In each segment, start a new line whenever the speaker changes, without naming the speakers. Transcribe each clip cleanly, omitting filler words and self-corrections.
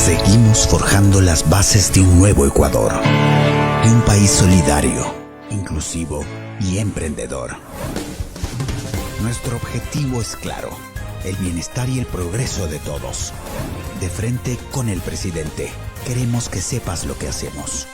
Seguimos forjando las bases de un nuevo Ecuador, de un país solidario, inclusivo y emprendedor. Nuestro objetivo es claro: el bienestar y el progreso de todos. De frente con el presidente, queremos que sepas lo que hacemos.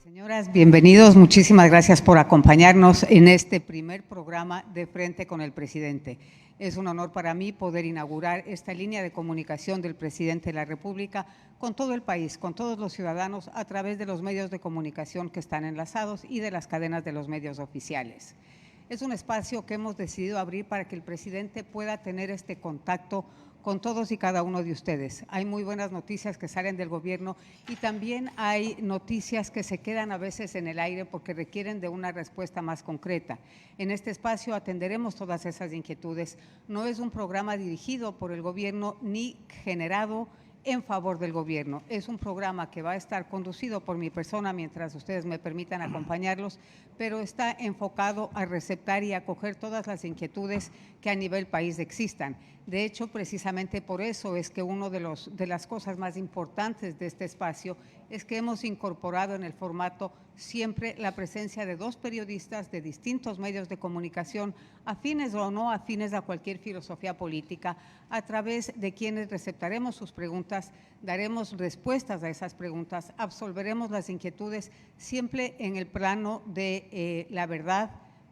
Señoras, bienvenidos. Muchísimas gracias por acompañarnos en este primer programa de Frente con el Presidente. Es un honor para mí poder inaugurar esta línea de comunicación del Presidente de la República con todo el país, con todos los ciudadanos, a través de los medios de comunicación que están enlazados y de las cadenas de los medios oficiales. Es un espacio que hemos decidido abrir para que el presidente pueda tener este contacto con todos y cada uno de ustedes. Hay muy buenas noticias que salen del gobierno y también hay noticias que se quedan a veces en el aire porque requieren de una respuesta más concreta. En este espacio atenderemos todas esas inquietudes. No es un programa dirigido por el gobierno ni generado en favor del gobierno. Es un programa que va a estar conducido por mi persona mientras ustedes me permitan acompañarlos, pero está enfocado a receptar y acoger todas las inquietudes que a nivel país existan. De hecho, precisamente por eso es que una de las cosas más importantes de este espacio es que hemos incorporado en el formato siempre la presencia de dos periodistas de distintos medios de comunicación, afines o no afines a cualquier filosofía política, a través de quienes receptaremos sus preguntas, daremos respuestas a esas preguntas, absolveremos las inquietudes siempre en el plano de la verdad,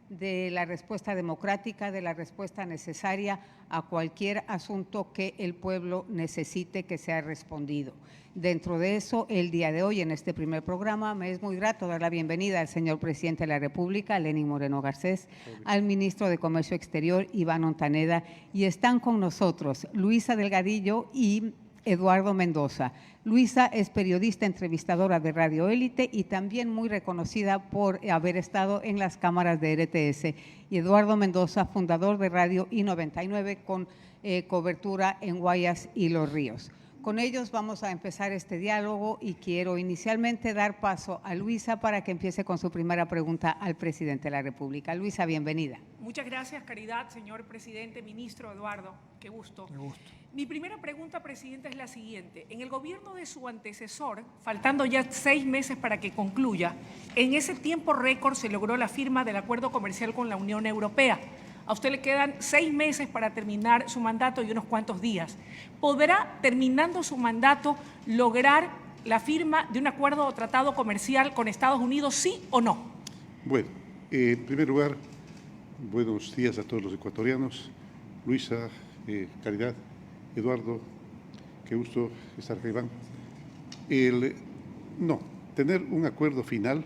de la respuesta democrática, de la respuesta necesaria a cualquier asunto que el pueblo necesite que sea respondido. Dentro de eso, el día de hoy, en este primer programa, me es muy grato dar la bienvenida al señor Presidente de la República, Lenín Moreno Garcés, al Ministro de Comercio Exterior, Iván Ontaneda, y están con nosotros Luisa Delgadillo y Eduardo Mendoza. Luisa es periodista entrevistadora de Radio Élite y también muy reconocida por haber estado en las cámaras de RTS. Y Eduardo Mendoza, fundador de Radio I99 con cobertura en Guayas y Los Ríos. Con ellos vamos a empezar este diálogo y quiero inicialmente dar paso a Luisa para que empiece con su primera pregunta al presidente de la República. Luisa, bienvenida.
Muchas gracias, Caridad, señor presidente, ministro Eduardo. Qué gusto. Qué gusto. Mi primera pregunta, presidente, es la siguiente. En el gobierno de su antecesor, faltando ya 6 meses para que concluya, en ese tiempo récord se logró la firma del acuerdo comercial con la Unión Europea. A usted le quedan 6 meses para terminar su mandato y unos cuantos días. ¿Podrá, terminando su mandato, lograr la firma de un acuerdo o tratado comercial con Estados Unidos, sí o no?
Bueno, en primer lugar, buenos días a todos los ecuatorianos. Luisa, Caridad, Eduardo, qué gusto estar acá, Iván. No, tener un acuerdo final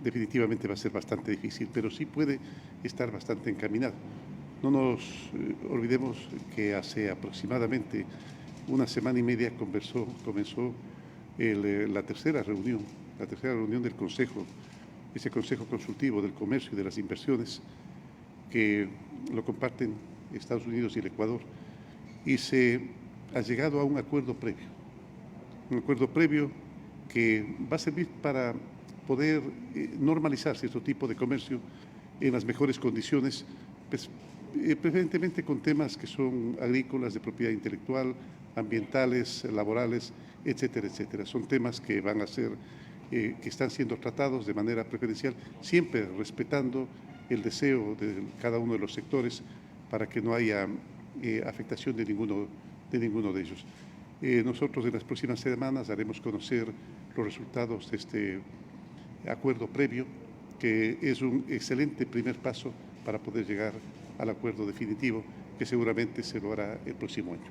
definitivamente va a ser bastante difícil, pero sí puede estar bastante encaminado. No nos olvidemos que hace aproximadamente una semana y media comenzó la tercera reunión del Consejo, ese Consejo Consultivo del Comercio y de las Inversiones, que lo comparten Estados Unidos y el Ecuador, y se ha llegado a un acuerdo previo que va a servir para poder normalizar cierto tipo de comercio en las mejores condiciones, pues, preferentemente con temas que son agrícolas, de propiedad intelectual, ambientales, laborales, etcétera, etcétera. Son temas que van a ser, que están siendo tratados de manera preferencial, siempre respetando el deseo de cada uno de los sectores para que no haya afectación de ninguno de ellos. Nosotros en las próximas semanas haremos conocer los resultados de este acuerdo previo, que es un excelente primer paso para poder llegar al acuerdo definitivo, que seguramente se lo hará el próximo año.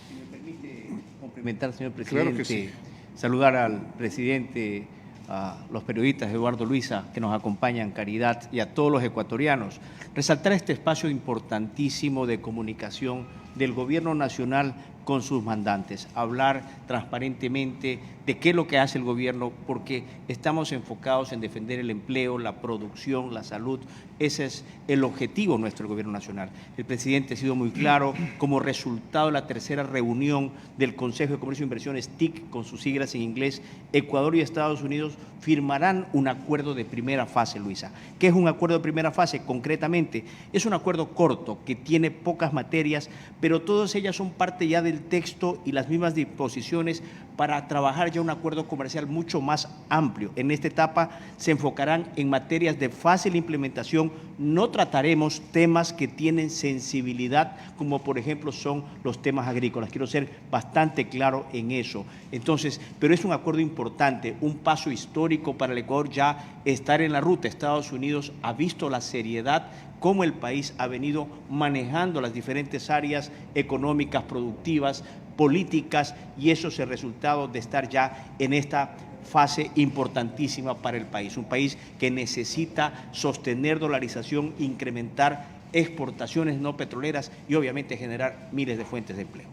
Si me permite complementar, señor presidente,
claro que sí.
Saludar al presidente, a los periodistas, Eduardo, Luisa, que nos acompañan, Caridad, y a todos los ecuatorianos. Resaltar este espacio importantísimo de comunicación del Gobierno Nacional con sus mandantes, hablar transparentemente de qué es lo que hace el gobierno, porque estamos enfocados en defender el empleo, la producción, la salud. Ese es el objetivo nuestro del Gobierno Nacional. El presidente ha sido muy claro. Como resultado de la tercera reunión del Consejo de Comercio e Inversiones, TIC, con sus siglas en inglés, Ecuador y Estados Unidos firmarán un acuerdo de primera fase, Luisa. ¿Qué es un acuerdo de primera fase? Concretamente, es un acuerdo corto que tiene pocas materias, pero todas ellas son parte ya del texto y las mismas disposiciones para trabajar ya un acuerdo comercial mucho más amplio. En esta etapa se enfocarán en materias de fácil implementación. No trataremos temas que tienen sensibilidad, como por ejemplo son los temas agrícolas. Quiero ser bastante claro en eso. Entonces, pero es un acuerdo importante, un paso histórico para el Ecuador ya estar en la ruta. Estados Unidos ha visto la seriedad cómo el país ha venido manejando las diferentes áreas económicas, productivas, políticas, y eso es el resultado de estar ya en esta fase importantísima para el país. Un país que necesita sostener dolarización, incrementar exportaciones no petroleras y obviamente generar miles de fuentes de empleo.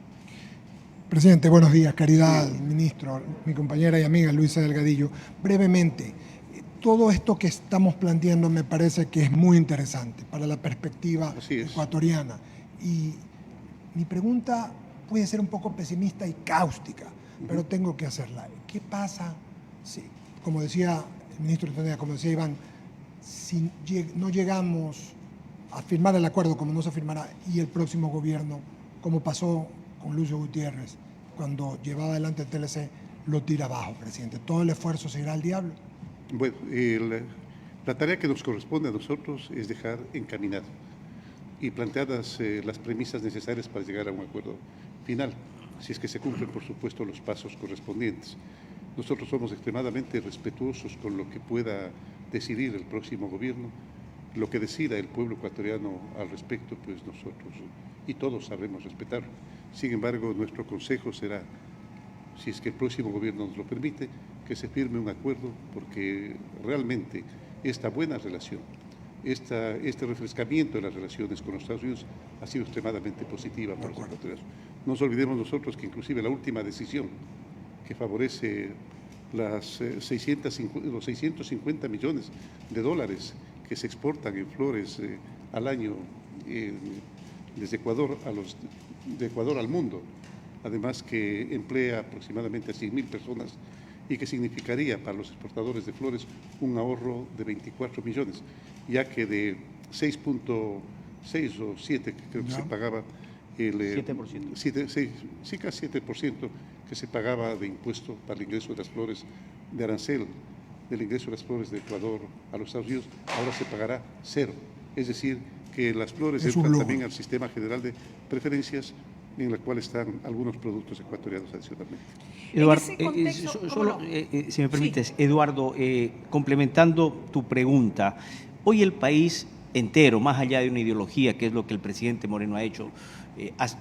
Presidente, buenos días. Caridad, ministro, mi compañera y amiga Luisa Delgadillo. Brevemente, todo esto que estamos planteando me parece que es muy interesante para la perspectiva ecuatoriana. Y mi pregunta puede ser un poco pesimista y cáustica, pero tengo que hacerla. ¿Qué pasa si, como decía el ministro de Economía, como decía Iván, si no llegamos a firmar el acuerdo como no se firmará y el próximo gobierno, como pasó con Lucio Gutiérrez, cuando llevaba adelante el TLC, lo tira abajo, presidente? ¿Todo el esfuerzo se irá al diablo?
Bueno, la tarea que nos corresponde a nosotros es dejar encaminadas y planteadas las premisas necesarias para llegar a un acuerdo final, si es que se cumplen, por supuesto, los pasos correspondientes. Nosotros somos extremadamente respetuosos con lo que pueda decidir el próximo gobierno. Lo que decida el pueblo ecuatoriano al respecto, pues nosotros y todos sabremos respetarlo. Sin embargo, nuestro consejo será, si es que el próximo gobierno nos lo permite, que se firme un acuerdo, porque realmente esta buena relación, este refrescamiento de las relaciones con los Estados Unidos ha sido extremadamente positiva para los ecuatorianos. No nos olvidemos nosotros que inclusive la última decisión que favorece los 650 millones de dólares que se exportan en flores al año desde Ecuador de Ecuador al mundo, además que emplea aproximadamente a 100.000 personas y que significaría para los exportadores de flores un ahorro de 24 millones, ya que de 6.6 o 7 que creo que se pagaba el 7%. Casi 7% que se pagaba de impuesto para el ingreso de las flores de arancel, del ingreso de las flores de Ecuador a los Estados Unidos, ahora se pagará 0. Es decir, que las flores entran también al sistema general de preferencias, en la cual están algunos productos ecuatorianos adicionalmente.
Eduardo, si me permites, sí. Eduardo, complementando tu pregunta, hoy el país entero, más allá de una ideología, que es lo que el presidente Moreno ha hecho,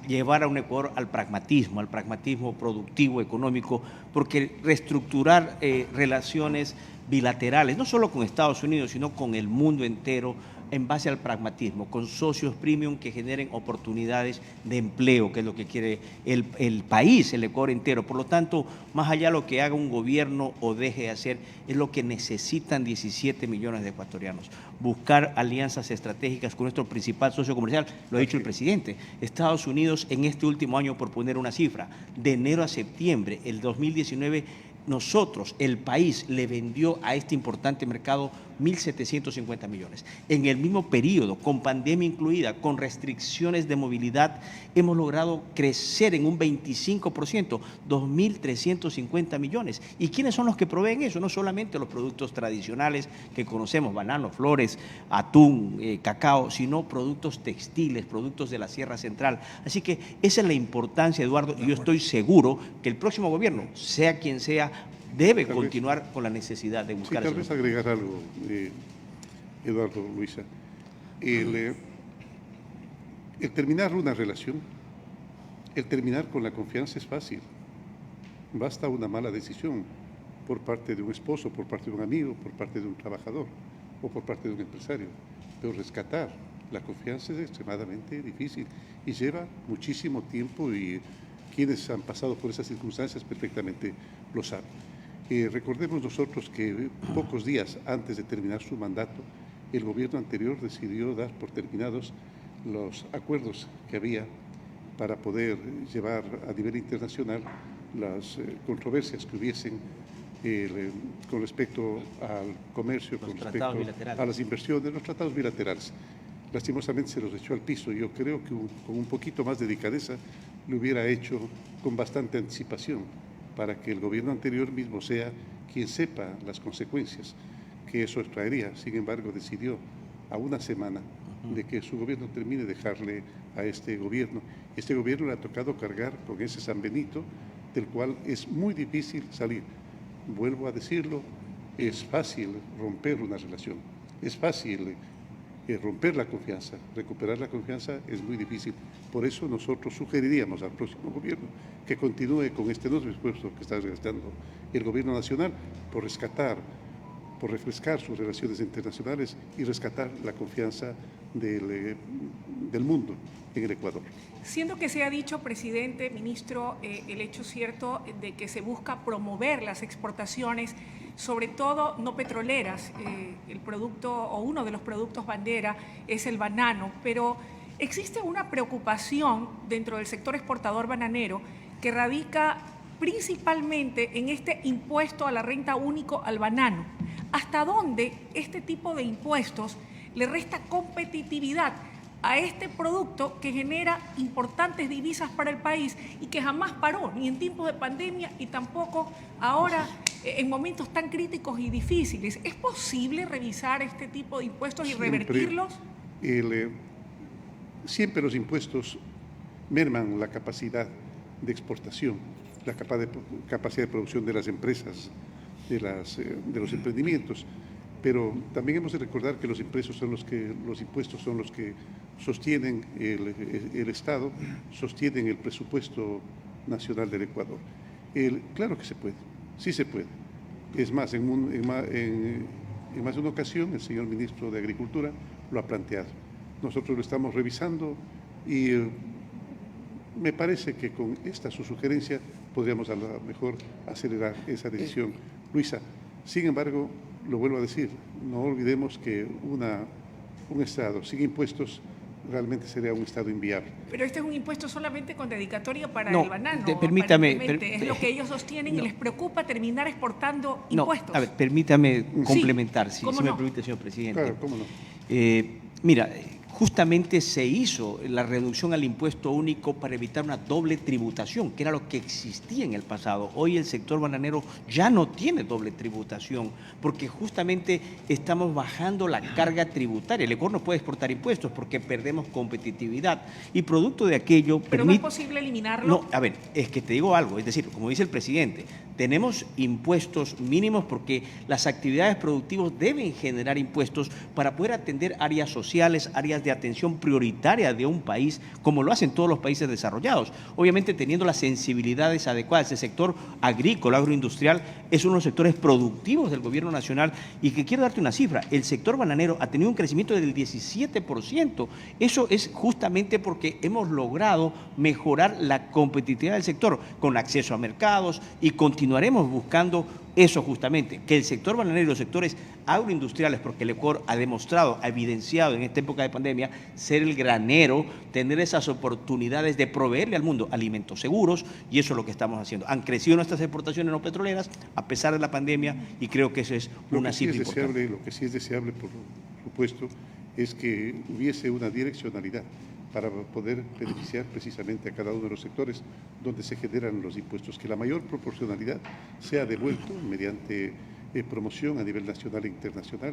llevar a un Ecuador al pragmatismo productivo, económico, porque reestructurar relaciones bilaterales, no solo con Estados Unidos, sino con el mundo entero, en base al pragmatismo, con socios premium que generen oportunidades de empleo, que es lo que quiere el país, el Ecuador entero. Por lo tanto, más allá de lo que haga un gobierno o deje de hacer, es lo que necesitan 17 millones de ecuatorianos. Buscar alianzas estratégicas con nuestro principal socio comercial, lo ha dicho el presidente. Estados Unidos en este último año, por poner una cifra, de enero a septiembre, el 2019, nosotros, el país, le vendió a este importante mercado 1.750 millones. En el mismo periodo, con pandemia incluida, con restricciones de movilidad, hemos logrado crecer en un 25%, 2.350 millones. ¿Y quiénes son los que proveen eso? No solamente los productos tradicionales que conocemos, bananos, flores, atún, cacao, sino productos textiles, productos de la Sierra Central. Así que esa es la importancia, Eduardo, y yo estoy seguro que el próximo gobierno, sea quien sea, debe continuar con la necesidad de buscar.
Sí, tal vez agregar algo, Eduardo, Luisa. El terminar una relación, el terminar con la confianza es fácil. Basta una mala decisión por parte de un esposo, por parte de un amigo, por parte de un trabajador o por parte de un empresario. Pero rescatar la confianza es extremadamente difícil y lleva muchísimo tiempo, y quienes han pasado por esas circunstancias perfectamente lo saben. Recordemos nosotros que pocos días antes de terminar su mandato, el gobierno anterior decidió dar por terminados los acuerdos que había para poder llevar a nivel internacional las controversias que hubiesen con respecto al comercio, con respecto a las inversiones, los tratados bilaterales. Lastimosamente se los echó al piso. Yo creo que con un poquito más de delicadeza lo hubiera hecho con bastante anticipación para que el gobierno anterior mismo sea quien sepa las consecuencias que eso traería. Sin embargo, decidió a una semana de que su gobierno termine de dejarle a este gobierno. Este gobierno le ha tocado cargar con ese San Benito, del cual es muy difícil salir. Vuelvo a decirlo, es fácil romper una relación, es fácil romper la confianza, recuperar la confianza es muy difícil. Por eso nosotros sugeriríamos al próximo gobierno que continúe con este nuevo esfuerzo que está realizando el gobierno nacional por rescatar, por refrescar sus relaciones internacionales y rescatar la confianza del mundo en el Ecuador.
Siendo que se ha dicho, presidente, ministro, el hecho cierto de que se busca promover las exportaciones, sobre todo no petroleras, el producto o uno de los productos bandera es el banano, pero existe una preocupación dentro del sector exportador bananero que radica principalmente en este impuesto a la renta único al banano. ¿Hasta dónde este tipo de impuestos le resta competitividad a este producto que genera importantes divisas para el país y que jamás paró, ni en tiempos de pandemia y tampoco ahora en momentos tan críticos y difíciles? ¿Es posible revisar este tipo de impuestos y revertirlos?
Siempre los impuestos merman la capacidad de exportación, la capacidad de producción de las empresas, de los emprendimientos. Pero también hemos de recordar que los impuestos son los que sostienen el Estado, sostienen el presupuesto nacional del Ecuador. Claro que se puede, sí se puede. Es más, en más de una ocasión el señor ministro de Agricultura lo ha planteado. Nosotros lo estamos revisando y me parece que con esta su sugerencia podríamos a lo mejor acelerar esa decisión. Luisa, sin embargo, lo vuelvo a decir, no olvidemos que un Estado sin impuestos realmente sería un Estado inviable.
Pero este es un impuesto solamente con dedicatoria para
no,
el banano.
Permítame.
Es lo que ellos sostienen y les preocupa terminar exportando impuestos.
A ver, permítame complementar, si
¿cómo
me
no?
permite, señor presidente.
Claro, cómo no.
Mira, justamente se hizo la reducción al impuesto único para evitar una doble tributación, que era lo que existía en el pasado. Hoy el sector bananero ya no tiene doble tributación, porque justamente estamos bajando la carga tributaria. El Ecuador no puede exportar impuestos porque perdemos competitividad. Y producto de aquello...
¿Pero no es posible eliminarlo?
No, a ver, es que te digo algo, es decir, como dice el presidente, tenemos impuestos mínimos porque las actividades productivas deben generar impuestos para poder atender áreas sociales, áreas de atención prioritaria de un país, como lo hacen todos los países desarrollados. Obviamente teniendo las sensibilidades adecuadas. El sector agrícola, agroindustrial, es uno de los sectores productivos del gobierno nacional y que quiero darte una cifra, el sector bananero ha tenido un crecimiento del 17%. Eso es justamente porque hemos logrado mejorar la competitividad del sector con acceso a mercados y continuaremos buscando eso justamente, que el sector bananero y los sectores agroindustriales, porque el Ecuador ha demostrado, ha evidenciado en esta época de pandemia ser el granero, tener esas oportunidades de proveerle al mundo alimentos seguros, y eso es lo que estamos haciendo. Han crecido nuestras exportaciones no petroleras a pesar de la pandemia y creo que eso es una cifra importante.
Lo que sí es deseable, por supuesto, es que hubiese una direccionalidad para poder beneficiar precisamente a cada uno de los sectores donde se generan los impuestos, que la mayor proporcionalidad sea devuelto mediante promoción a nivel nacional e internacional,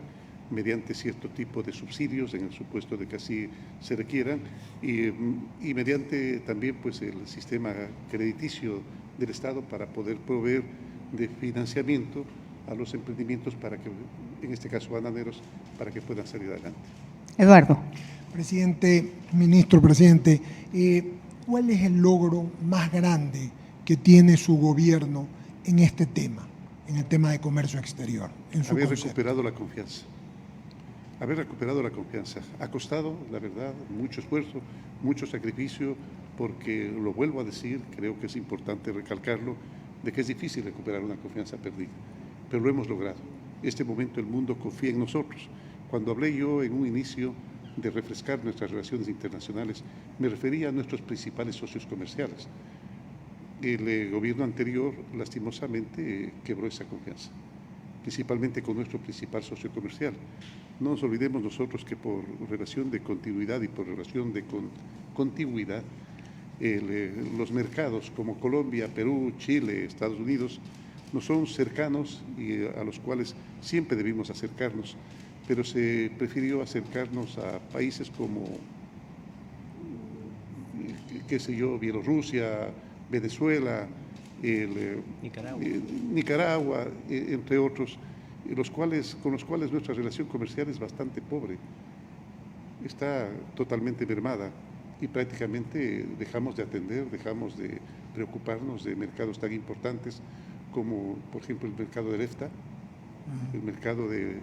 mediante cierto tipo de subsidios en el supuesto de que así se requieran y mediante también pues el sistema crediticio del Estado para poder proveer de financiamiento a los emprendimientos para que, en este caso bananeros, para que puedan salir adelante.
Eduardo.
Presidente, ministro, presidente, ¿cuál es el logro más grande que tiene su gobierno en este tema, en el tema de comercio exterior?
Haber recuperado la confianza. Haber recuperado la confianza. Ha costado, la verdad, mucho esfuerzo, mucho sacrificio, porque lo vuelvo a decir, creo que es importante recalcarlo, de que es difícil recuperar una confianza perdida, pero lo hemos logrado. En este momento el mundo confía en nosotros. Cuando hablé yo en un inicio de refrescar nuestras relaciones internacionales, me refería a nuestros principales socios comerciales. el gobierno anterior, lastimosamente, quebró esa confianza, principalmente con nuestro principal socio comercial. No nos olvidemos nosotros que por relación de continuidad y por relación de contigüidad, los mercados como Colombia, Perú, Chile, Estados Unidos, nos son cercanos y a los cuales siempre debimos acercarnos, pero se prefirió acercarnos a países como, qué sé yo, Bielorrusia, Venezuela, Nicaragua, entre otros, con los cuales nuestra relación comercial es bastante pobre, está totalmente mermada y prácticamente dejamos de atender, dejamos de preocuparnos de mercados tan importantes como, por ejemplo, el mercado del EFTA, el mercado de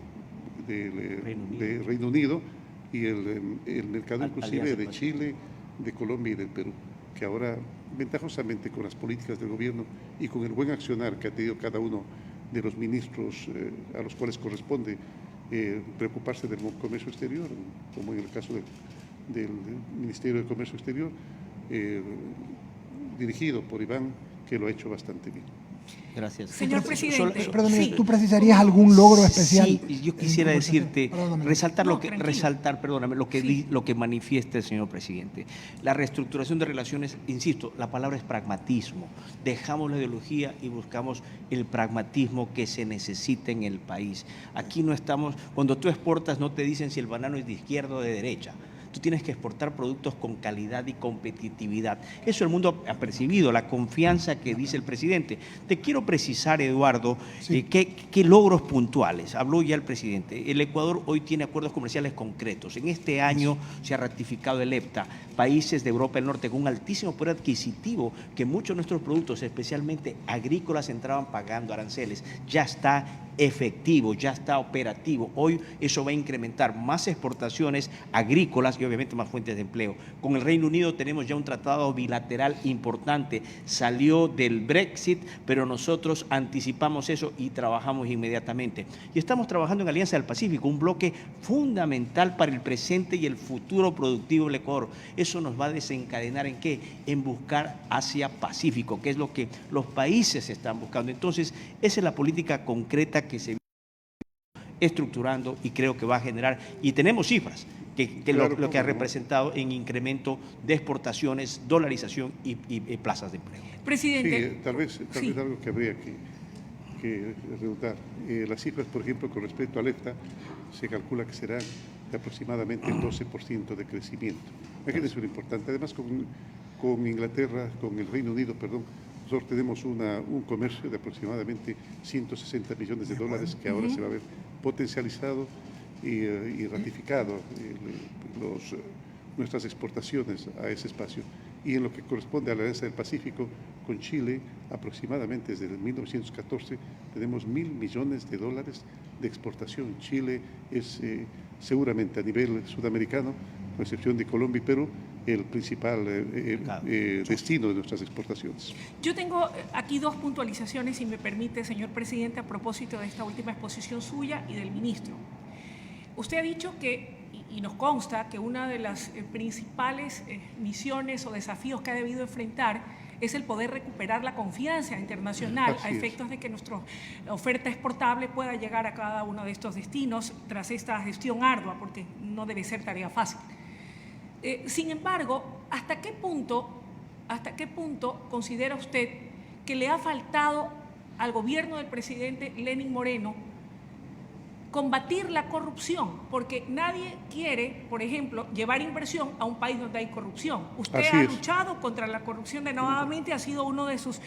Reino Unido y el mercado inclusive de Chile, de Colombia y del Perú, que ahora ventajosamente con las políticas del gobierno y con el buen accionar que ha tenido cada uno de los ministros a los cuales corresponde preocuparse del comercio exterior, como en el caso del Ministerio de Comercio Exterior, dirigido por Iván, que lo ha hecho bastante bien.
Gracias.
Señor presidente.
Perdóname, ¿tú precisarías algún logro especial?
Sí, yo quisiera decirte, resaltar lo que manifiesta el señor presidente. La reestructuración de relaciones, insisto, la palabra es pragmatismo. Dejamos la ideología y buscamos el pragmatismo que se necesita en el país. Aquí no estamos, cuando tú exportas no te dicen si el banano es de izquierda o de derecha. Tú tienes que exportar productos con calidad y competitividad. Eso el mundo ha percibido, la confianza que dice el presidente. Te quiero precisar, Eduardo,
sí.
qué logros puntuales. Habló ya el presidente. El Ecuador hoy tiene acuerdos comerciales concretos. En este año se ha ratificado el EFTA. Países de Europa del Norte con un altísimo poder adquisitivo, que muchos de nuestros productos, especialmente agrícolas, entraban pagando aranceles. Ya está efectivo, ya está operativo. Hoy eso va a incrementar más exportaciones agrícolas y obviamente más fuentes de empleo. Con el Reino Unido tenemos ya un tratado bilateral importante. Salió del Brexit, pero nosotros anticipamos eso y trabajamos inmediatamente. Y estamos trabajando en Alianza del Pacífico, un bloque fundamental para el presente y el futuro productivo del Ecuador. Eso nos va a desencadenar ¿en qué? En buscar Asia-Pacífico, que es lo que los países están buscando. Entonces, esa es la política concreta que se estructurando y creo que va a generar, y tenemos cifras, lo que ha representado en incremento de exportaciones, dolarización y plazas de empleo.
Presidente.
Sí, tal vez algo que habría que redundar. Las cifras, por ejemplo, con respecto al EFTA, se calcula que serán de aproximadamente el 12% de crecimiento. Imagínense lo importante. Además, con Inglaterra, con el Reino Unido, perdón, nosotros tenemos un comercio de aproximadamente 160 millones de dólares que ahora se va a ver potencializado y ratificado nuestras exportaciones a ese espacio. Y en lo que corresponde a la Alianza del Pacífico, con Chile, aproximadamente desde el 1914 tenemos $1.000 millones de exportación. Chile es seguramente a nivel sudamericano, con excepción de Colombia y Perú, el principal destino de nuestras exportaciones.
Yo tengo aquí dos puntualizaciones, si me permite, señor presidente, a propósito de esta última exposición suya y del ministro. Usted ha dicho que, y nos consta, que una de las principales misiones o desafíos que ha debido enfrentar es el poder recuperar la confianza internacional a efectos de que nuestra oferta exportable pueda llegar a cada uno de estos destinos tras esta gestión ardua, porque no debe ser tarea fácil. Sin embargo, ¿hasta qué punto considera usted que le ha faltado al gobierno del presidente Lenín Moreno combatir la corrupción? Porque nadie quiere, por ejemplo, llevar inversión a un país donde hay corrupción. Usted ha luchado contra la corrupción denodadamente, ha sido uno de sus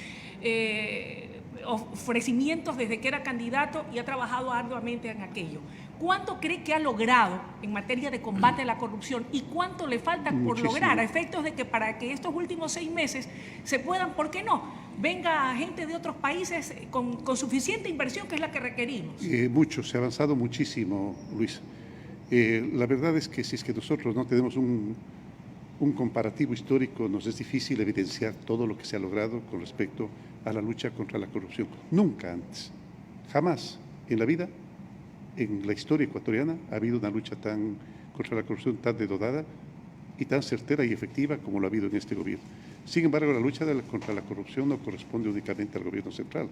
ofrecimientos desde que era candidato y ha trabajado arduamente en aquello. ¿Cuánto cree que ha logrado en materia de combate a la corrupción y cuánto le falta por lograr a efectos de que para que estos últimos 6 meses se puedan, ¿por qué no?, venga gente de otros países con suficiente inversión, que es la que requerimos?
Mucho, se ha avanzado muchísimo, Luis. La verdad es que si es que nosotros no tenemos un comparativo histórico, nos es difícil evidenciar todo lo que se ha logrado con respecto a la lucha contra la corrupción. Nunca antes, jamás en la vida, en la historia ecuatoriana, ha habido una lucha contra la corrupción tan denodada y tan certera y efectiva como lo ha habido en este gobierno. Sin embargo, la lucha contra la corrupción no corresponde únicamente al gobierno central.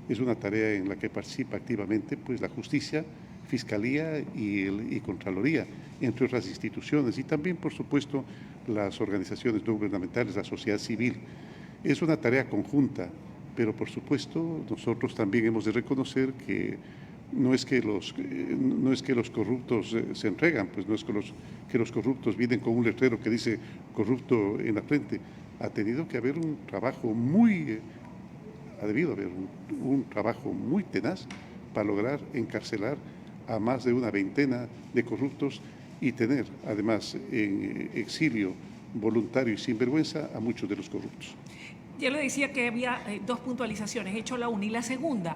Es una tarea en la que participa activamente pues, la justicia, Fiscalía y Contraloría, entre otras instituciones, y también, por supuesto, las organizaciones no gubernamentales, la sociedad civil. Es una tarea conjunta, pero por supuesto nosotros también hemos de reconocer que no es que los corruptos se entregan, pues no es que los corruptos vienen con un letrero que dice corrupto en la frente. Ha tenido que haber un trabajo ha debido haber un trabajo muy tenaz para lograr encarcelar a más de una veintena de corruptos y tener, además, en exilio voluntario y sin vergüenza a muchos de los corruptos.
Yo le decía que había dos puntualizaciones, he hecho la una y la segunda.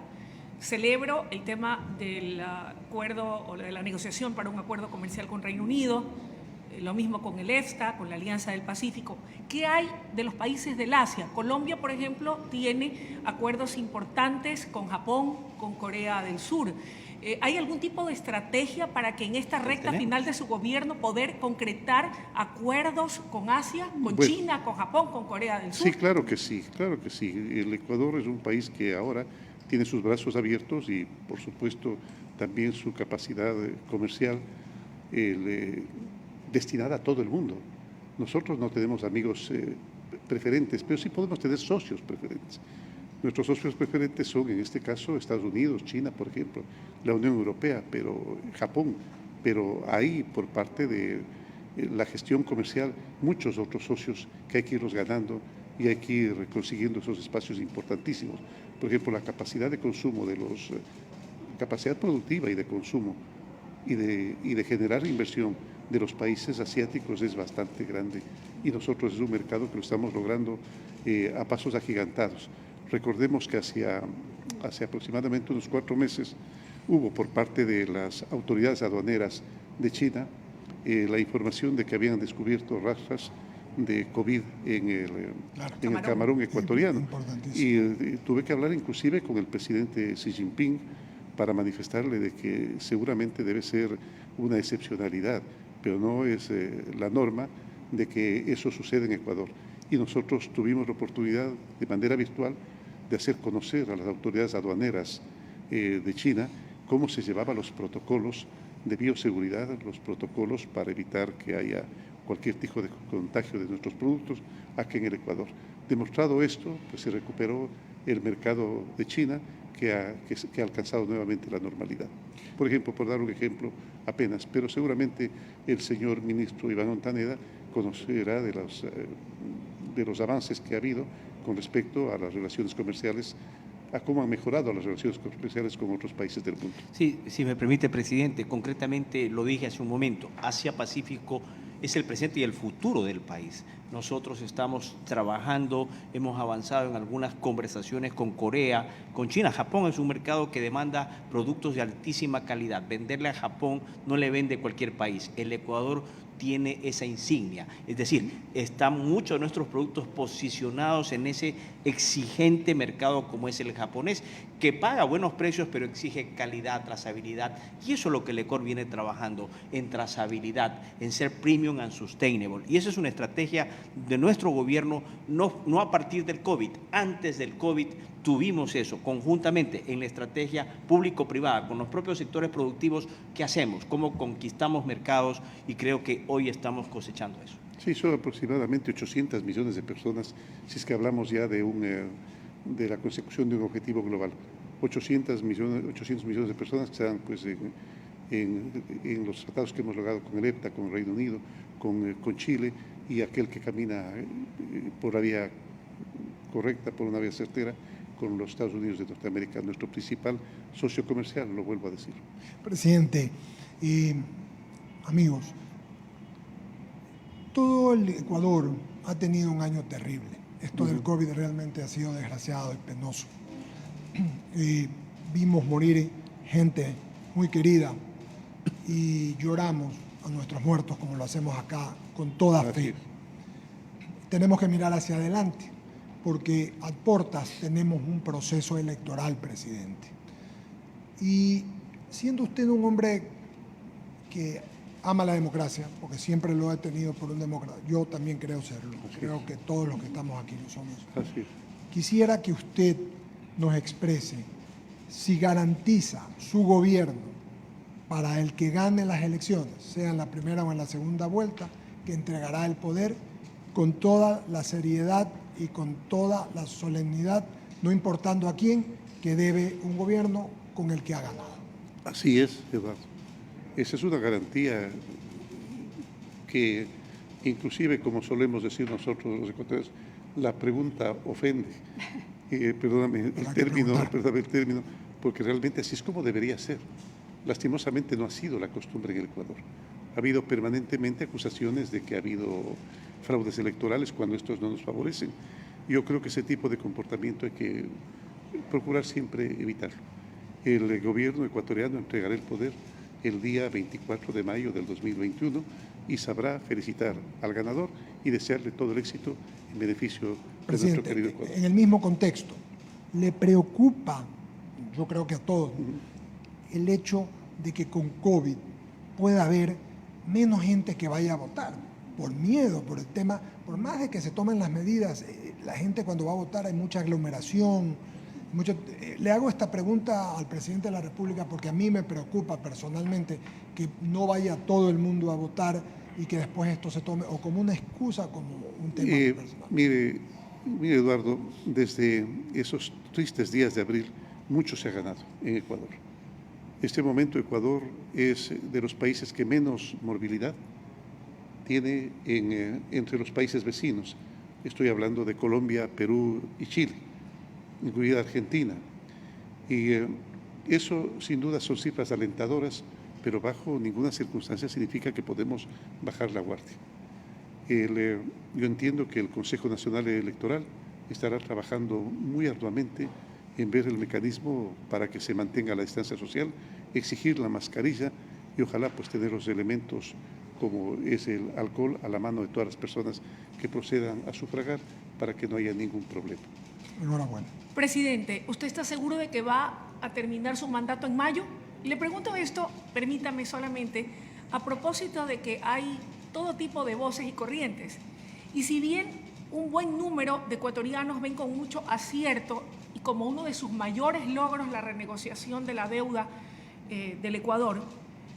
Celebro el tema del acuerdo o de la negociación para un acuerdo comercial con Reino Unido, lo mismo con el EFTA, con la Alianza del Pacífico. ¿Qué hay de los países del Asia? Colombia, por ejemplo, tiene acuerdos importantes con Japón, con Corea del Sur. ¿Hay algún tipo de estrategia para que en esta recta final de su gobierno poder concretar acuerdos con Asia, con China, con Japón, con Corea del Sur?
Sí, claro que sí, claro que sí. El Ecuador es un país que ahora tiene sus brazos abiertos y, por supuesto, también su capacidad comercial destinada a todo el mundo. Nosotros no tenemos amigos preferentes, pero sí podemos tener socios preferentes. Nuestros socios preferentes son, en este caso, Estados Unidos, China, por ejemplo, la Unión Europea, pero Japón, pero hay por parte de la gestión comercial muchos otros socios que hay que irlos ganando y hay que ir consiguiendo esos espacios importantísimos. Por ejemplo, la capacidad de consumo capacidad productiva y de consumo y de generar inversión de los países asiáticos es bastante grande y nosotros es un mercado que lo estamos logrando a pasos agigantados. Recordemos que hace aproximadamente unos 4 meses hubo por parte de las autoridades aduaneras de China la información de que habían descubierto rastros de COVID en el Camarón ecuatoriano. Y tuve que hablar inclusive con el presidente Xi Jinping para manifestarle de que seguramente debe ser una excepcionalidad, pero no es la norma de que eso suceda en Ecuador. Y nosotros tuvimos la oportunidad de manera virtual de hacer conocer a las autoridades aduaneras de China cómo se llevaban los protocolos de bioseguridad, los protocolos para evitar que haya cualquier tipo de contagio de nuestros productos aquí en el Ecuador. Demostrado esto, pues se recuperó el mercado de China que ha alcanzado nuevamente la normalidad. Por ejemplo, por dar un ejemplo apenas, pero seguramente el señor ministro Iván Montaneda conocerá de los avances que ha habido con respecto a las relaciones comerciales, a cómo han mejorado las relaciones comerciales con otros países del mundo.
Sí, si me permite, presidente, concretamente lo dije hace un momento, Asia-Pacífico es el presente y el futuro del país. Nosotros estamos trabajando, hemos avanzado en algunas conversaciones con Corea, con China. Japón es un mercado que demanda productos de altísima calidad. Venderle a Japón no le vende cualquier país. El Ecuador tiene esa insignia. Es decir, están muchos de nuestros productos posicionados en ese exigente mercado como es el japonés, que paga buenos precios pero exige calidad, trazabilidad. Y eso es lo que el Ecuador viene trabajando, en trazabilidad, en ser premium and sustainable. Y esa es una estrategia de nuestro gobierno, no a partir del COVID. Antes del COVID tuvimos eso conjuntamente en la estrategia público-privada, con los propios sectores productivos. ¿Qué hacemos? ¿Cómo conquistamos mercados? Y creo que hoy estamos cosechando eso.
Sí, son aproximadamente 800 millones de personas, si es que hablamos ya de la consecución de un objetivo global. 800 millones de personas que están pues, en los tratados que hemos logrado con el EFTA, con el Reino Unido, con Chile, y aquel que camina por la vía correcta, por una vía certera, con los Estados Unidos de Norteamérica, nuestro principal socio comercial, lo vuelvo a decir.
Presidente, amigos, todo el Ecuador ha tenido un año terrible. Esto del COVID realmente ha sido desgraciado y penoso. Vimos morir gente muy querida y lloramos a nuestros muertos como lo hacemos acá con toda fe. Tenemos que mirar hacia adelante porque a portas tenemos un proceso electoral, presidente. Y siendo usted un hombre que ama la democracia, porque siempre lo he tenido por un demócrata. Yo también creo serlo. Creo que todos los que estamos aquí lo somos.
Así es.
Quisiera que usted nos exprese si garantiza su gobierno para el que gane las elecciones, sea en la primera o en la segunda vuelta, que entregará el poder con toda la seriedad y con toda la solemnidad, no importando a quién, que debe un gobierno con el que ha ganado.
Así es, Eduardo. Esa es una garantía que, inclusive, como solemos decir nosotros los ecuatorianos, la pregunta ofende. Perdóname el término, porque realmente así es como debería ser. Lastimosamente no ha sido la costumbre en el Ecuador. Ha habido permanentemente acusaciones de que ha habido fraudes electorales cuando estos no nos favorecen. Yo creo que ese tipo de comportamiento hay que procurar siempre evitarlo. El gobierno ecuatoriano entregará el poder el día 24 de mayo del 2021 y sabrá felicitar al ganador y desearle todo el éxito en beneficio de nuestro querido Ecuador.
En el mismo contexto, ¿le preocupa, yo creo que a todos, el hecho de que con COVID pueda haber menos gente que vaya a votar? Por miedo, por el tema, por más de que se tomen las medidas, la gente cuando va a votar hay mucha aglomeración. Le hago esta pregunta al presidente de la República porque a mí me preocupa personalmente que no vaya todo el mundo a votar y que después esto se tome o como una excusa, como un tema personal.
Mire, Eduardo, desde esos tristes días de abril, mucho se ha ganado en Ecuador. En este momento Ecuador es de los países que menos morbilidad tiene entre los países vecinos. Estoy hablando de Colombia, Perú y Chile, incluida Argentina. Y eso sin duda son cifras alentadoras, pero bajo ninguna circunstancia significa que podemos bajar la guardia. Yo entiendo que el Consejo Nacional Electoral estará trabajando muy arduamente en ver el mecanismo para que se mantenga la distancia social, exigir la mascarilla y ojalá pues tener los elementos como es el alcohol a la mano de todas las personas que procedan a sufragar para que no haya ningún problema.
Enhorabuena.
Presidente, ¿usted está seguro de que va a terminar su mandato en mayo? Y le pregunto esto, permítame solamente, a propósito de que hay todo tipo de voces y corrientes. Y si bien un buen número de ecuatorianos ven con mucho acierto y como uno de sus mayores logros la renegociación de la deuda del Ecuador,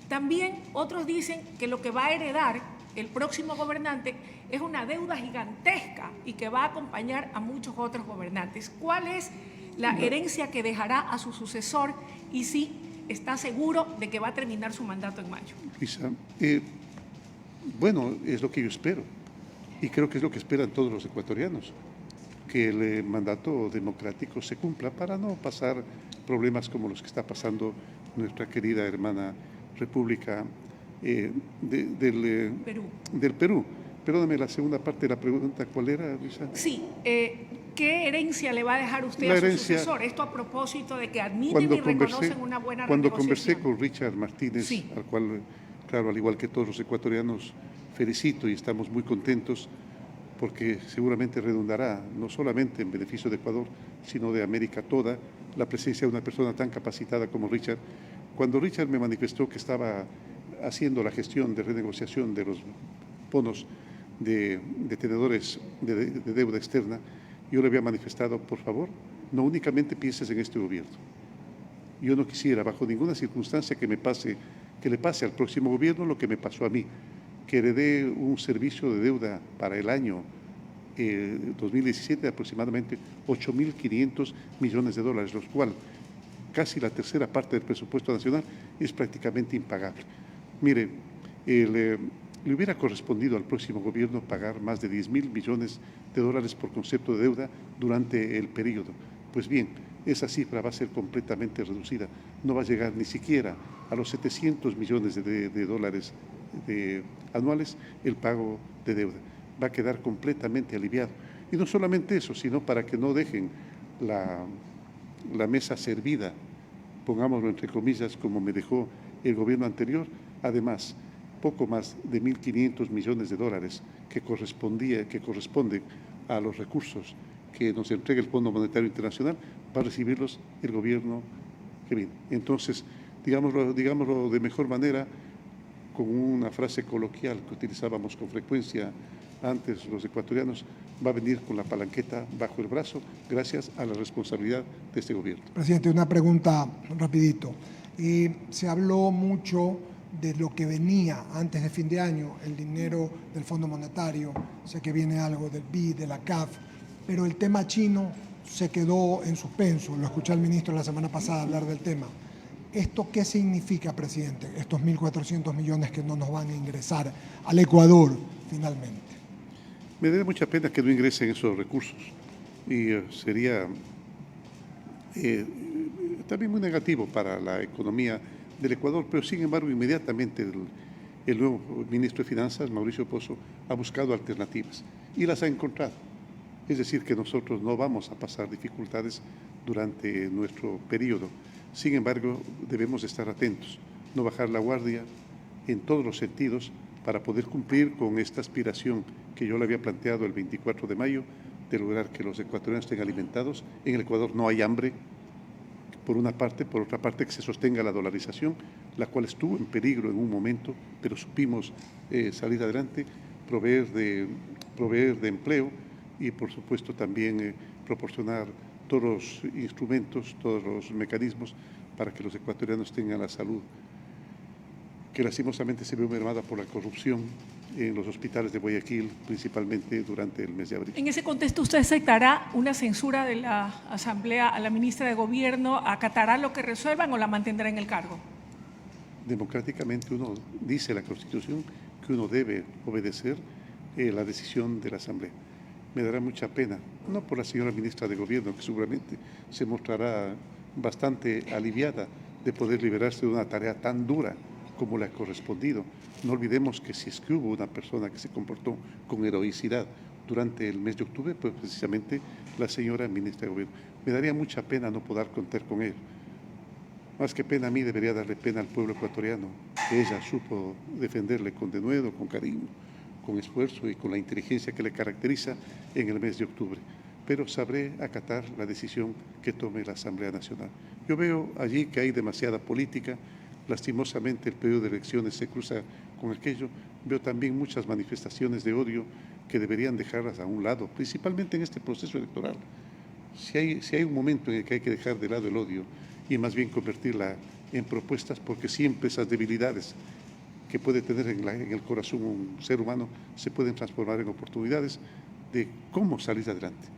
también otros dicen que lo que va a heredar el próximo gobernante es una deuda gigantesca y que va a acompañar a muchos otros gobernantes. ¿Cuál es la herencia que dejará a su sucesor y si está seguro de que va a terminar su mandato en mayo?
Luisa, bueno, es lo que yo espero y creo que es lo que esperan todos los ecuatorianos, que el mandato democrático se cumpla para no pasar problemas como los que está pasando nuestra querida hermana República del Perú. Perdóname, la segunda parte de la pregunta, ¿cuál era, Luisa?
Sí, ¿qué herencia le va a dejar usted a su sucesor? Esto a propósito de que admiten y reconocen una buena
Cuando
renegociación.
conversé con Richard Martínez,
sí,
al cual, claro, al igual que todos los ecuatorianos, felicito y estamos muy contentos porque seguramente redundará no solamente en beneficio de Ecuador, sino de América toda, la presencia de una persona tan capacitada como Richard. Cuando Richard me manifestó que estaba haciendo la gestión de renegociación de los bonos de tenedores de deuda externa, yo le había manifestado, por favor, no únicamente pienses en este gobierno. Yo no quisiera, bajo ninguna circunstancia, que le pase al próximo gobierno lo que me pasó a mí, que heredé un servicio de deuda para el año 2017 de aproximadamente 8.500 millones de dólares, los cuales casi la tercera parte del presupuesto nacional es prácticamente impagable. Mire, le hubiera correspondido al próximo gobierno pagar más de 10.000 millones de dólares por concepto de deuda durante el periodo. Pues bien, esa cifra va a ser completamente reducida. No va a llegar ni siquiera a los 700 millones de dólares anuales el pago de deuda. Va a quedar completamente aliviado. Y no solamente eso, sino para que no dejen la mesa servida, pongámoslo entre comillas, como me dejó el gobierno anterior. Además, poco más de 1.500 millones de dólares que corresponden a los recursos que nos entrega el Fondo Monetario Internacional, va a recibirlos el gobierno que viene. Entonces, digámoslo de mejor manera, con una frase coloquial que utilizábamos con frecuencia antes los ecuatorianos, va a venir con la palanqueta bajo el brazo gracias a la responsabilidad de este gobierno.
Presidente, una pregunta rapidito. Se habló mucho de lo que venía antes de fin de año, el dinero del Fondo Monetario, sé que viene algo del BID, de la CAF, pero el tema chino se quedó en suspenso. Lo escuché al ministro la semana pasada hablar del tema. ¿Esto qué significa, presidente? Estos 1.400 millones que no nos van a ingresar al Ecuador finalmente.
Me daría mucha pena que no ingresen esos recursos y sería también muy negativo para la economía del Ecuador, pero sin embargo inmediatamente el nuevo ministro de Finanzas, Mauricio Pozo, ha buscado alternativas y las ha encontrado. Es decir, que nosotros no vamos a pasar dificultades durante nuestro periodo. Sin embargo, debemos estar atentos, no bajar la guardia en todos los sentidos para poder cumplir con esta aspiración que yo le había planteado el 24 de mayo, de lograr que los ecuatorianos estén alimentados. En el Ecuador no hay hambre, por una parte, por otra parte que se sostenga la dolarización, la cual estuvo en peligro en un momento, pero supimos salir adelante, proveer de empleo y por supuesto también proporcionar todos los instrumentos, todos los mecanismos para que los ecuatorianos tengan la salud, que lastimosamente se vio mermada por la corrupción en los hospitales de Guayaquil, principalmente durante el mes de abril.
En ese contexto, ¿usted aceptará una censura de la Asamblea a la ministra de Gobierno? ¿Acatará lo que resuelvan o la mantendrá en el cargo?
Democráticamente uno dice la Constitución que uno debe obedecer la decisión de la Asamblea. Me dará mucha pena, no por la señora ministra de Gobierno, que seguramente se mostrará bastante aliviada de poder liberarse de una tarea tan dura como le ha correspondido. No olvidemos que si es que hubo una persona que se comportó con heroicidad durante el mes de octubre, pues precisamente la señora ministra de Gobierno. Me daría mucha pena no poder contar con él. Más que pena a mí, debería darle pena al pueblo ecuatoriano, que ella supo defenderle con denuedo, con cariño, con esfuerzo y con la inteligencia que le caracteriza en el mes de octubre. Pero sabré acatar la decisión que tome la Asamblea Nacional. Yo veo allí que hay demasiada política. Lastimosamente el periodo de elecciones se cruza con aquello. Veo también muchas manifestaciones de odio que deberían dejarlas a un lado, principalmente en este proceso electoral. Si hay un momento en el que hay que dejar de lado el odio y más bien convertirla en propuestas, porque siempre esas debilidades que puede tener en el corazón un ser humano se pueden transformar en oportunidades de cómo salir adelante.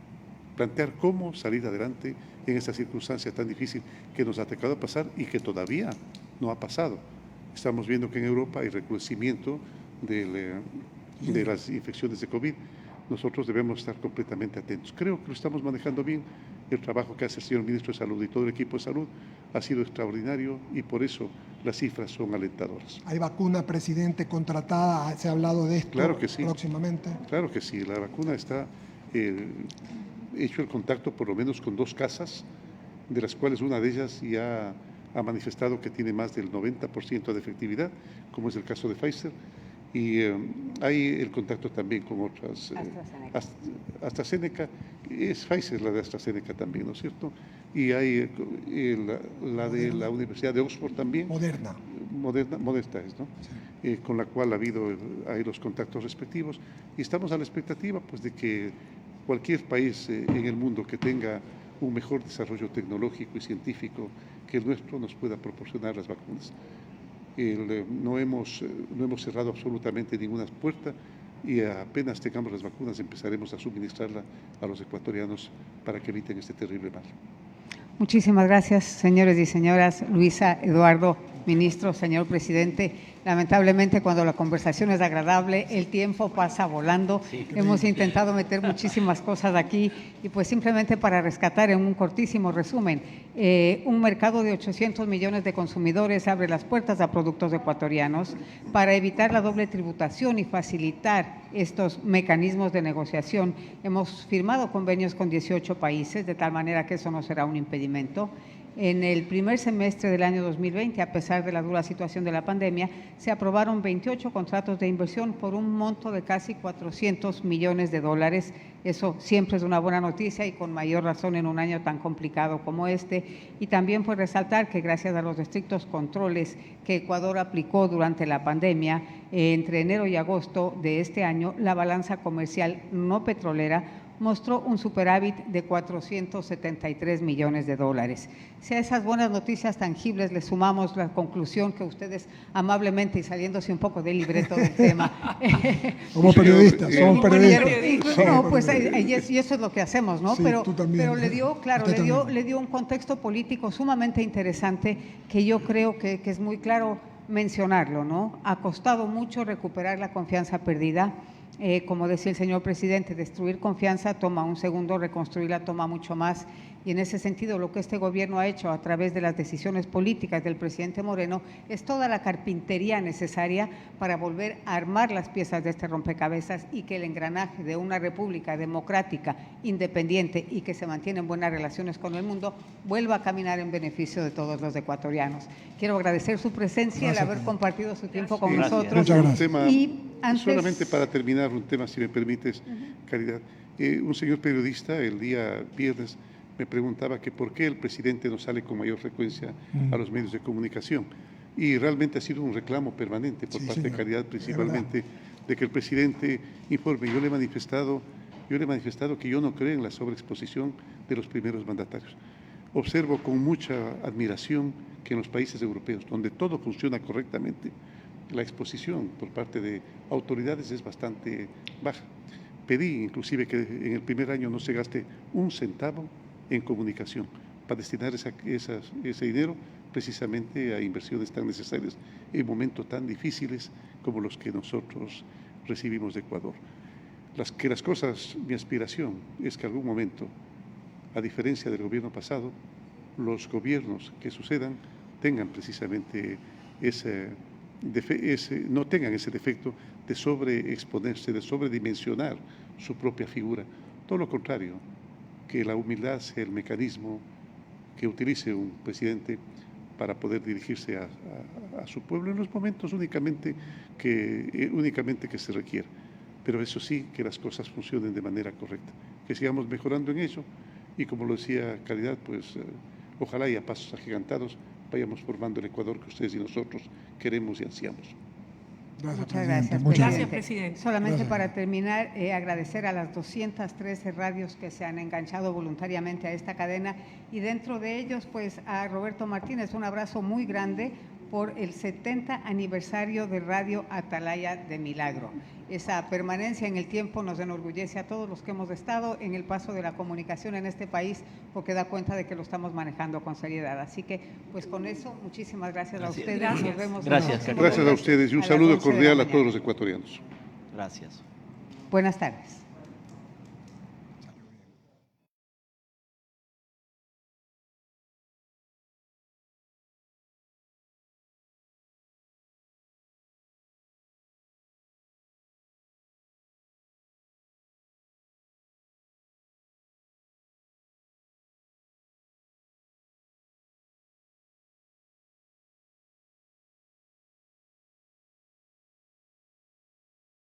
Plantear cómo salir adelante en esta circunstancia tan difícil que nos ha tocado pasar y que todavía no ha pasado. Estamos viendo que en Europa hay recrudecimiento de las infecciones de COVID. Nosotros debemos estar completamente atentos. Creo que lo estamos manejando bien. El trabajo que hace el señor ministro de Salud y todo el equipo de salud ha sido extraordinario y por eso las cifras son alentadoras.
¿Hay vacuna, presidente, contratada? ¿Se ha hablado de esto
claro que sí.
Próximamente?
Claro que sí. La vacuna está hecho el contacto por lo menos con 2 casas, de las cuales una de ellas ya ha manifestado que tiene más del 90% de efectividad, como es el caso de Pfizer, y hay el contacto también con otras. AstraZeneca, es Pfizer la de AstraZeneca también, ¿no es cierto? Y hay la de la Universidad de Oxford también.
Moderna
es, ¿no? Sí. Con la cual ha habido ahí los contactos respectivos y estamos a la expectativa pues de que cualquier país en el mundo que tenga un mejor desarrollo tecnológico y científico que el nuestro nos pueda proporcionar las vacunas. No hemos cerrado absolutamente ninguna puerta y apenas tengamos las vacunas empezaremos a suministrarla a los ecuatorianos para que eviten este terrible mal.
Muchísimas gracias, señores y señoras. Luisa, Eduardo, ministro, señor presidente. Lamentablemente, cuando la conversación es agradable, el tiempo pasa volando. Sí, hemos intentado meter muchísimas cosas aquí y pues simplemente para rescatar en un cortísimo resumen, un mercado de 800 millones de consumidores abre las puertas a productos ecuatorianos para evitar la doble tributación y facilitar estos mecanismos de negociación. Hemos firmado convenios con 18 países, de tal manera que eso no será un impedimento. En el primer semestre del año 2020, a pesar de la dura situación de la pandemia, se aprobaron 28 contratos de inversión por un monto de casi 400 millones de dólares. Eso siempre es una buena noticia y con mayor razón en un año tan complicado como este. Y también fue resaltar que gracias a los estrictos controles que Ecuador aplicó durante la pandemia, entre enero y agosto de este año, la balanza comercial no petrolera mostró un superávit de 473 millones de dólares. Si a esas buenas noticias tangibles le sumamos la conclusión que ustedes amablemente y saliéndose un poco del libreto del tema.
Somos periodistas, somos periodistas.
No, pues y eso es lo que hacemos, ¿no?
Sí, tú también.
Pero le dio, claro, le dio un contexto político sumamente interesante que yo creo que es muy claro mencionarlo, ¿no? Ha costado mucho recuperar la confianza perdida. Como decía el señor presidente, destruir confianza toma un segundo, reconstruirla toma mucho más. Y en ese sentido, lo que este gobierno ha hecho a través de las decisiones políticas del presidente Moreno es toda la carpintería necesaria para volver a armar las piezas de este rompecabezas y que el engranaje de una república democrática, independiente y que se mantiene en buenas relaciones con el mundo, vuelva a caminar en beneficio de todos los ecuatorianos. Quiero agradecer su presencia, el haber compartido su tiempo con nosotros.
Muchas gracias.
Solamente para terminar, un tema, si me permites, Caridad. Un señor periodista el día viernes me preguntaba que por qué el presidente no sale con mayor frecuencia a los medios de comunicación. Y realmente ha sido un reclamo permanente por parte de Caridad, principalmente, de que el presidente informe. Yo le he manifestado que yo no creo en la sobreexposición de los primeros mandatarios. Observo con mucha admiración que en los países europeos, donde todo funciona correctamente, la exposición por parte de autoridades es bastante baja. Pedí inclusive que en el primer año no se gaste un centavo en comunicación para destinar ese dinero precisamente a inversiones tan necesarias en momentos tan difíciles como los que nosotros recibimos de Ecuador. Mi aspiración es que algún momento, a diferencia del gobierno pasado, los gobiernos que sucedan tengan precisamente no tengan ese defecto de sobreexponerse, de sobredimensionar su propia figura. Todo lo contrario, que la humildad sea el mecanismo que utilice un presidente para poder dirigirse a su pueblo en los momentos únicamente que se requiera. Pero eso sí, que las cosas funcionen de manera correcta, que sigamos mejorando en eso y, como lo decía Caridad, pues ojalá y a pasos agigantados vayamos formando el Ecuador que ustedes y nosotros queremos y ansiamos.
Muchas gracias,
presidente.
Solamente para terminar, agradecer a las 213 radios que se han enganchado voluntariamente a esta cadena y dentro de ellos, pues a Roberto Martínez, un abrazo muy grande por el 70 aniversario de Radio Atalaya de Milagro. Esa permanencia en el tiempo nos enorgullece a todos los que hemos estado en el paso de la comunicación en este país, porque da cuenta de que lo estamos manejando con seriedad. Así que, pues con eso, muchísimas gracias a ustedes.
Gracias.
Nos vemos.
Gracias,
Gracias a ustedes y un saludo cordial a todos los ecuatorianos.
Gracias.
Buenas tardes.